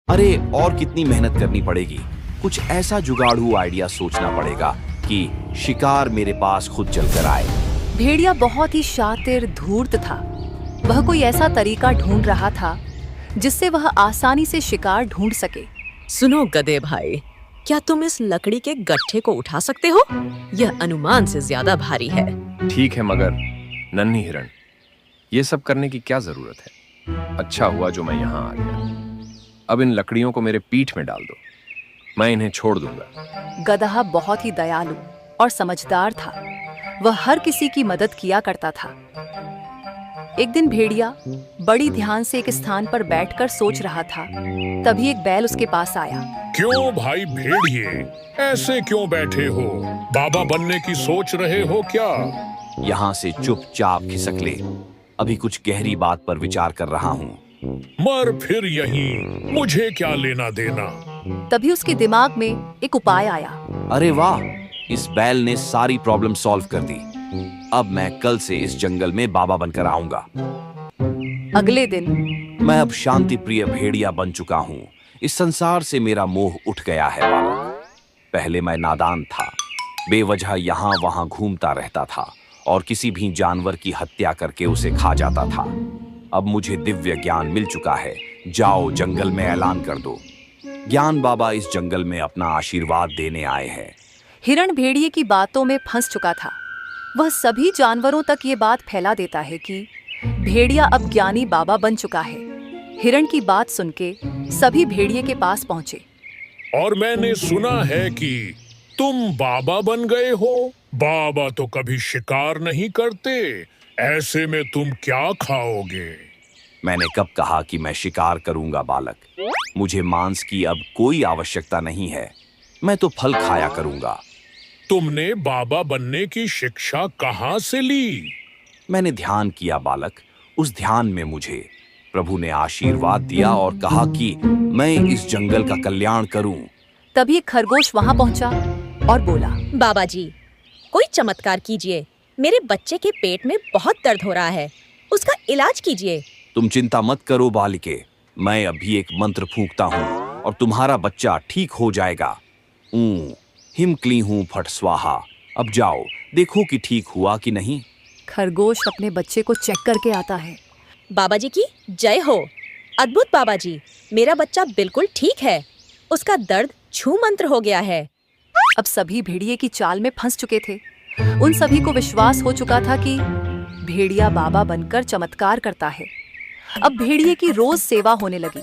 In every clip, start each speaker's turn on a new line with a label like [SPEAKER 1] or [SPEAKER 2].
[SPEAKER 1] अरे और कितनी मेहनत करनी पड़ेगी। कुछ ऐसा जुगाड़ू आइडिया सोचना पड़ेगा कि शिकार मेरे पास खुद चलकर आए।
[SPEAKER 2] भेड़िया बहुत ही शातिर धूर्त था। वह कोई ऐसा तरीका ढूंढ रहा था जिससे वह आसानी से शिकार ढूंढ सके।
[SPEAKER 3] सुनो गधे भाई, क्या तुम इस लकड़ी के गट्ठे को उठा सकते हो? यह अनुमान से ज्यादा भारी है।
[SPEAKER 4] ठीक है मगर नन्ही हिरण, ये सब करने की क्या जरूरत है? अच्छा हुआ जो मैं यहाँ आ गया। अब इन लकड़ियों को मेरे पीठ में डाल दो, मैं इन्हें छोड़ दूंगा।
[SPEAKER 2] गदहा बहुत ही दयालु और समझदार था। वह हर किसी की मदद किया करता था। एक दिन भेड़िया बड़ी ध्यान से एक स्थान पर बैठकर सोच रहा था। तभी एक बैल उसके पास आया।
[SPEAKER 5] क्यों भाई भेड़िए, ऐसे क्यों बैठे हो? बाबा बनने की सोच रहे हो क्या?
[SPEAKER 1] यहाँ से चुपचाप खिसक ले, अभी कुछ गहरी बात पर विचार कर रहा हूँ।
[SPEAKER 5] मर फिर यहीं, मुझे क्या लेना देना।
[SPEAKER 2] तभी उसके दिमाग में एक उपाय आया।
[SPEAKER 1] अरे वाह, इस बैल ने सारी प्रॉब्लम सॉल्व कर दी। अब मैं कल से इस जंगल में बाबा बनकर आऊंगा।
[SPEAKER 2] अगले दिन
[SPEAKER 1] मैं अब शांति प्रिय भेड़िया बन चुका हूँ। इस संसार से मेरा मोह उठ गया है बालक। पहले मैं नादान था, बेवजह यहाँ वहां घूमता रहता था और किसी भी जानवर की हत्या करके उसे खा जाता था। अब मुझे दिव्य ज्ञान मिल चुका है। जाओ जंगल में ऐलान कर दो, ज्ञान बाबा इस जंगल में अपना आशीर्वाद देने आए हैं।
[SPEAKER 2] हिरण भेड़िए की बातों में फंस चुका था। वह सभी जानवरों तक ये बात फैला देता है कि भेड़िया अब ज्ञानी बाबा बन चुका है। हिरण की बात सुन के सभी भेड़िए के पास पहुंचे।
[SPEAKER 5] और मैंने सुना है कि तुम बाबा बन गए हो। बाबा तो कभी शिकार नहीं करते, ऐसे में तुम क्या खाओगे?
[SPEAKER 1] मैंने कब कहा कि मैं शिकार करूंगा बालक? मुझे मांस की अब कोई आवश्यकता नहीं है। मैं तो फल खाया करूंगा।
[SPEAKER 5] तुमने बाबा बनने की शिक्षा कहाँ से ली?
[SPEAKER 1] मैंने ध्यान किया बालक। उस ध्यान में मुझे प्रभु ने आशीर्वाद दिया और कहा कि मैं इस जंगल का कल्याण करूं।
[SPEAKER 2] तभी एक खरगोश वहां पहुंचा और बोला,
[SPEAKER 3] बाबा जी, कोई चमत्कार कीजिए। मेरे बच्चे के पेट में बहुत दर्द हो रहा है, उसका इलाज कीजिए।
[SPEAKER 1] तुम चिंता मत करो बालिके, मैं अभी एक मंत्र फूंकता हूँ और तुम्हारा बच्चा ठीक हो जाएगा। हिम क्ली हूँ फट स्वाहा। अब जाओ देखो कि ठीक हुआ कि नहीं।
[SPEAKER 2] खरगोश अपने बच्चे को चेक करके आता है।
[SPEAKER 3] बाबा जी की जय हो। अद्भुत बाबा जी, मेरा बच्चा बिल्कुल ठीक है। उसका दर्द छू मंत्र हो गया है।
[SPEAKER 2] अब सभी भेड़िए की चाल में फंस चुके थे। उन सभी को विश्वास हो चुका था कि भेड़िया बाबा बनकर चमत्कार करता है। अब भेड़िए की रोज सेवा होने लगी।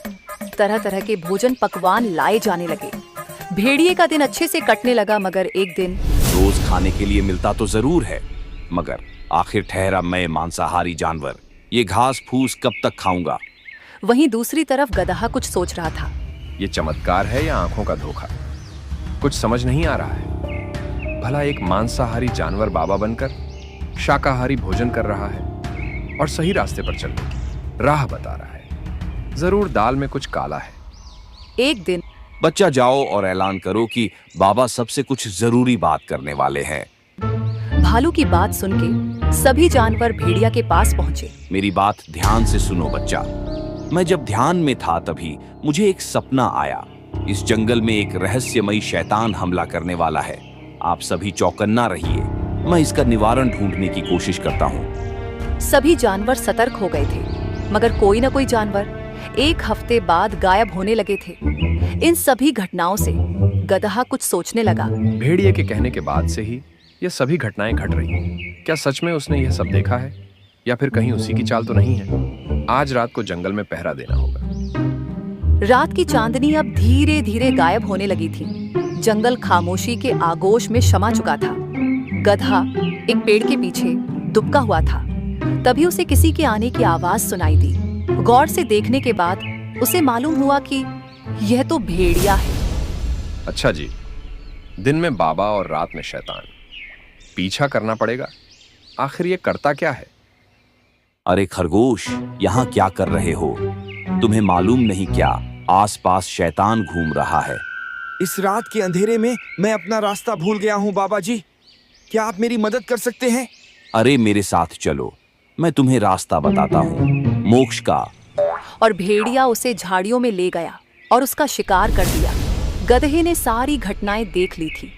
[SPEAKER 2] तरह तरह के भोजन पकवान लाए जाने लगे। भेड़िए का दिन अच्छे से कटने लगा। मगर एक दिन
[SPEAKER 1] रोज खाने के लिए मिलता तो जरूर है, मगर आखिर ठहरा मैं मांसाहारी जानवर, ये घास फूस कब तक खाऊंगा?
[SPEAKER 2] वहीं दूसरी तरफ गदहा कुछ सोच रहा था।
[SPEAKER 4] ये चमत्कार है या आंखों का धोखा? कुछ समझ नहीं आ रहा है। भला एक मांसाहारी जानवर बाबा बनकर शाकाहारी भोजन कर रहा है और सही रास्ते पर चलने राह बता रहा है। जरूर दाल में कुछ काला है।
[SPEAKER 2] एक दिन
[SPEAKER 1] बच्चा जाओ और ऐलान करो कि बाबा सबसे कुछ जरूरी बात करने वाले हैं।
[SPEAKER 2] भालू की बात सुन के सभी जानवर भेड़िया के पास पहुंचे।
[SPEAKER 1] मेरी बात ध्यान से सुनो बच्चा। मैं जब ध्यान में था तभी मुझे एक सपना आया। इस जंगल में एक रहस्यमयी शैतान हमला करने वाला है। आप सभी चौकन्ना रहिए, मैं इसका निवारण ढूंढने की कोशिश करता हूँ।
[SPEAKER 2] सभी जानवर सतर्क हो गए थे, मगर कोई न कोई जानवर एक हफ्ते बाद गायब होने लगे थे। इन सभी घटनाओं से गदहा कुछ सोचने लगा।
[SPEAKER 4] भेड़िए के कहने के बाद से ही ये सभी घटनाएं घट रही हैं। क्या सच में उसने यह सब देखा है या फिर कहीं उसी की चाल तो नहीं है? आज रात को जंगल में पहरा देना होगा।
[SPEAKER 2] रात की चांदनी अब धीरे धीरे गायब होने लगी थी। जंगल खामोशी के आगोश में शमा चुका था। गधा एक पेड़ के पीछे दुबका हुआ था। तभी उसे किसी के आने की आवाज सुनाई दी। गौर से देखने के बाद उसे मालूम हुआ कि यह तो भेड़िया है।
[SPEAKER 4] अच्छा जी, दिन में बाबा और रात में शैतान। पीछा करना पड़ेगा। आखिर ये करता क्या है?
[SPEAKER 1] अरे खरगोश, यहाँ क्या कर रहे हो? तुम्हें मालूम नहीं क्या आसपास शैतान घूम रहा है?
[SPEAKER 6] इस रात के अंधेरे में मैं अपना रास्ता भूल गया हूँ बाबा जी। क्या आप मेरी मदद कर सकते हैं?
[SPEAKER 1] अरे मेरे साथ चलो, मैं तुम्हें रास्ता बताता हूँ, मोक्ष का।
[SPEAKER 2] और भेड़िया उसे झाड़ियों में ले गया। और उसका शिकार कर दिया। गधे ने सारी घटनाएं देख ली थी।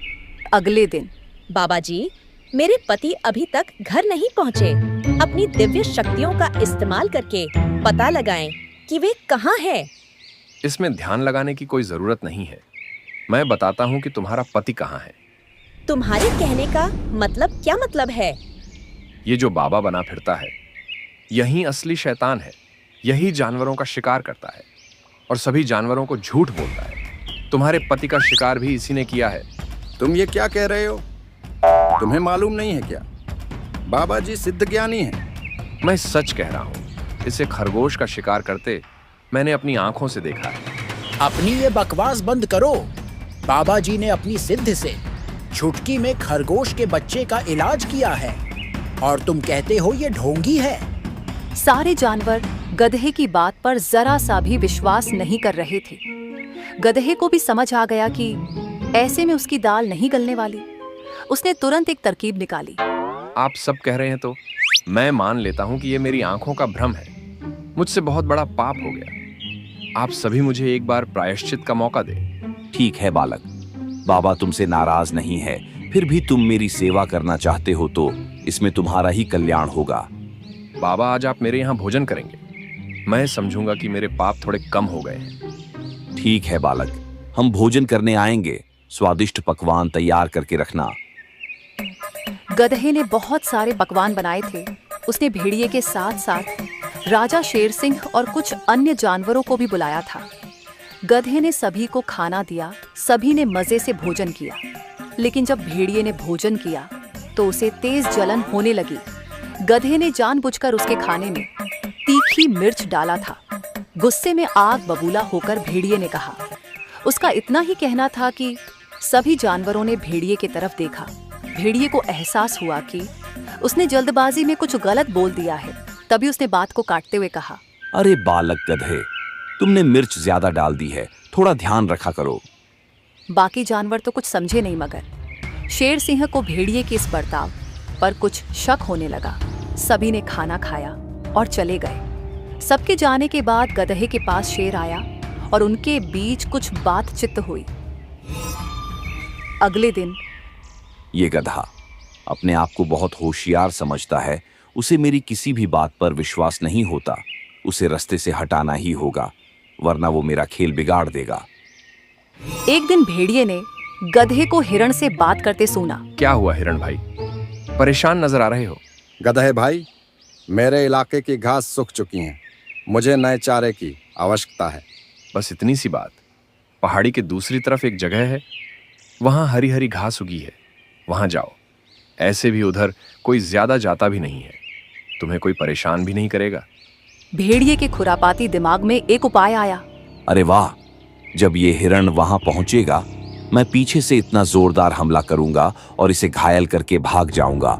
[SPEAKER 2] अगले दिन
[SPEAKER 3] बाबा जी, मेरे पति अभी तक घर नहीं पहुँचे। अपनी दिव्य शक्तियों का इस्तेमाल करके पता लगाएं कि वे कहाँ हैं।
[SPEAKER 4] इसमें ध्यान लगाने की कोई जरूरत नहीं है। मैं बताता हूँ कि तुम्हारा पति कहाँ है।
[SPEAKER 3] तुम्हारे कहने का मतलब क्या मतलब है?
[SPEAKER 4] ये जो बाबा बना फिरता है, यही असली शैतान है। यही जानवरों का शिकार करता है और सभी जानवरों को झूठ बोलता है। तुम्हारे पति का शिकार भी इसी ने किया है।
[SPEAKER 7] तुम ये क्या कह रहे हो? तुम्हें मालूम नहीं है क्या? बाबा जी सिद्ध ज्ञानी हैं।
[SPEAKER 4] मैं सच कह रहा हूँ। इसे खरगोश का शिकार करते मैंने अपनी आंखों से देखा है।
[SPEAKER 8] अपनी ये बकवास बंद करो। बाबा जी ने अपनी सिद्ध से छुटकी में खरगोश के बच्चे का इलाज किया है और तुम कहते हो ये ढोंगी है।
[SPEAKER 2] सारे जानवर गधे की बात पर जरा सा भी विश्वास नहीं कर रहे थे। गधे को भी समझ आ गया कि ऐसे में उसकी दाल नहीं गलने वाली। उसने तुरंत एक तरकीब निकाली।
[SPEAKER 4] आप सब कह रहे हैं तो मैं मान लेता हूँ कि ये मेरी आंखों का भ्रम है। मुझसे बहुत बड़ा पाप हो गया। आप सभी मुझे एक बार प्रायश्चित का मौका दें।
[SPEAKER 1] ठीक है बालक, बाबा तुमसे नाराज नहीं है। फिर भी तुम मेरी सेवा करना चाहते हो तो इसमें तुम्हारा ही कल्याण होगा।
[SPEAKER 4] बाबा, आज आप मेरे यहाँ भोजन करेंगे। मैं समझूंगा कि मेरे पाप थोड़े कम हो गए हैं।
[SPEAKER 1] ठीक है बालक, हम भोजन करने आएंगे। स्वादिष्ट पकवान तैयार करके रखना।
[SPEAKER 2] गधे ने बहुत सारे पकवान बनाए थे। उसने भेड़िए के साथ साथ राजा शेर सिंह और कुछ अन्य जानवरों को भी बुलाया था। गधे ने सभी को खाना दिया। सभी ने मजे से भोजन किया। लेकिन जब भेड़िए ने भोजन किया तो उसे तेज जलन होने लगी। गधे ने जानबूझकर उसके खाने में तीखी मिर्च डाला था। गुस्से में आग बबूला होकर भेड़िए ने कहा। उसका इतना ही कहना था कि सभी जानवरों ने भेड़िए की तरफ देखा। भेड़िए को एहसास हुआ कि उसने जल्दबाजी में कुछ गलत बोल दिया है। तभी उसने बात को काटते हुए कहा,
[SPEAKER 1] अरे बालक गधे, तुमने मिर्च ज्यादा डाल दी है। थोड़ा ध्यान रखा करो।
[SPEAKER 2] बाकी जानवर तो कुछ समझे नहीं, मगर शेर सिंह को भेड़िए के इस बर्ताव पर कुछ शक होने लगा। सभी ने खाना खाया और चले गए। सबके जाने के बाद गधे के पास शेर आया और उनके बीच कुछ बातचीत हुई। अगले दिन
[SPEAKER 1] ये गधा अपने आप को बहुत होशियार समझता है। उसे मेरी किसी भी बात पर विश्वास नहीं होता। उसे रास्ते से हटाना ही होगा, वरना वो मेरा खेल बिगाड़ देगा।
[SPEAKER 2] एक दिन भेड़िए ने गधे को हिरण से बात करते सुना।
[SPEAKER 4] क्या हुआ हिरण भाई? परेशान नजर आ रहे हो।
[SPEAKER 7] गधे भाई, मेरे इलाके की घास सूख चुकी है। मुझे नए चारे की आवश्यकता है।
[SPEAKER 4] बस इतनी सी बात। पहाड़ी के दूसरी तरफ एक जगह है, वहां हरी हरी घास उगी है। वहां जाओ। ऐसे भी उधर कोई ज्यादा जाता भी नहीं है। तुम्हें कोई परेशान भी नहीं करेगा।
[SPEAKER 2] भेड़िए के खुरापाती दिमाग में एक उपाय आया।
[SPEAKER 1] अरे वाह, जब ये हिरण वहां पहुंचेगा, मैं पीछे से इतना जोरदार हमला करूंगा और इसे घायल करके भाग जाऊंगा।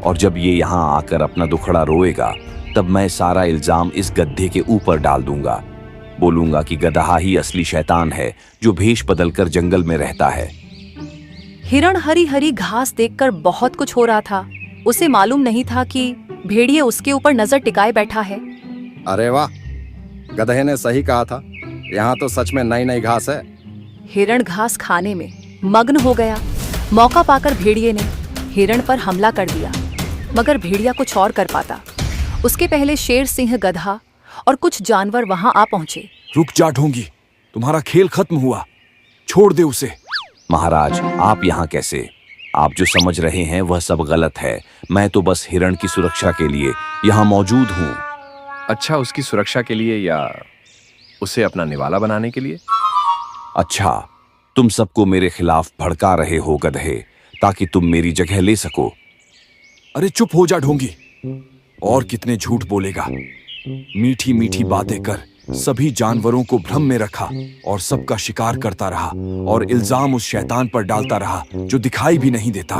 [SPEAKER 1] और जब ये यहाँ आकर अपना दुखड़ा रोएगा, तब मैं सारा इल्जाम इस गधे के ऊपर डाल दूंगा। बोलूंगा कि गधा ही असली शैतान है जो भेष बदलकर जंगल में रहता है।
[SPEAKER 2] हिरण हरी हरी घास देखकर बहुत कुछ हो रहा था। उसे मालूम नहीं था कि भेड़िए उसके ऊपर नजर टिकाए बैठा है।
[SPEAKER 7] अरे वाह, गधे ने सही कहा था। यहाँ तो सच में नई नई घास है।
[SPEAKER 2] हिरण घास खाने में मग्न हो गया। मौका पाकर भेड़िए ने हिरण पर हमला कर दिया, मगर भेड़िया कुछ और कर पाता। उसके पहले शेर सिंह, गधा और कुछ जानवर वहां आ पहुंचे।
[SPEAKER 6] रुक जा ढोंगी, तुम्हारा खेल खत्म हुआ। छोड़ दे उसे।
[SPEAKER 1] महाराज, आप यहाँ कैसे? आप जो समझ रहे हैं वह सब गलत है। मैं तो बस हिरण की सुरक्षा के लिए यहाँ मौजूद हूँ।
[SPEAKER 4] अच्छा, उसकी सुरक्षा के लिए या उसे अपना निवाला बनाने के लिए?
[SPEAKER 1] अच्छा, तुम सबको मेरे खिलाफ भड़का रहे हो गधे, ताकि तुम मेरी जगह ले सको।
[SPEAKER 6] अरे चुप हो जा ढोंगी। और कितने झूठ बोलेगा? मीठी मीठी बातें कर सभी जानवरों को भ्रम में रखा और सबका शिकार करता रहा और इल्जाम उस शैतान पर डालता रहा जो दिखाई भी नहीं देता।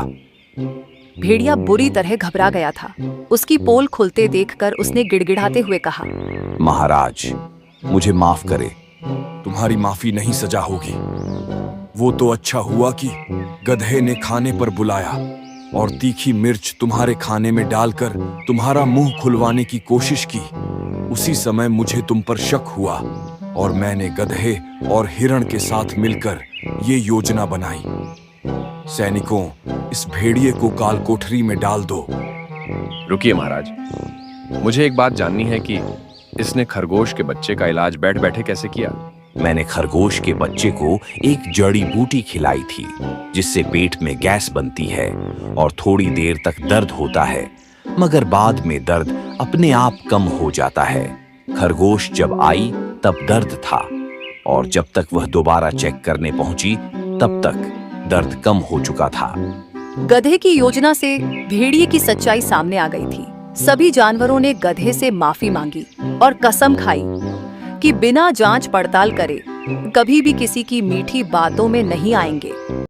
[SPEAKER 2] भेड़िया बुरी तरह घबरा गया था। उसकी पोल खुलते देखकर उसने गिड़गिड़ाते हुए कहा,
[SPEAKER 1] महाराज, मुझे माफ करे।
[SPEAKER 6] तुम्हारी माफी नहीं सजा होगी। वो तो अच्छा हुआ कि गधे ने खाने पर बुलाया और तीखी मिर्च तुम्हारे खाने में डालकर तुम्हारा मुंह खुलवाने की कोशिश की। उसी समय मुझे तुम पर शक हुआ और मैंने गधे और हिरण के साथ मिलकर ये योजना बनाई। सैनिकों, इस भेड़िए को काल कोठरी में डाल दो।
[SPEAKER 4] रुकिए महाराज, मुझे एक बात जाननी है कि इसने खरगोश के बच्चे का इलाज बैठ बैठे कैसे किया?
[SPEAKER 1] मैंने खरगोश के बच्चे को एक जड़ी बूटी खिलाई थी जिससे पेट में गैस बनती है और थोड़ी देर तक दर्द होता है, मगर बाद में दर्द अपने आप कम हो जाता है। खरगोश जब आई तब दर्द था और जब तक वह दोबारा चेक करने पहुंची तब तक दर्द कम हो चुका था।
[SPEAKER 2] गधे की योजना से भेड़िए की सच्चाई सामने आ गई थी। सभी जानवरों ने गधे से माफी मांगी और कसम खाई कि बिना जांच पड़ताल करे कभी भी किसी की मीठी बातों में नहीं आएंगे।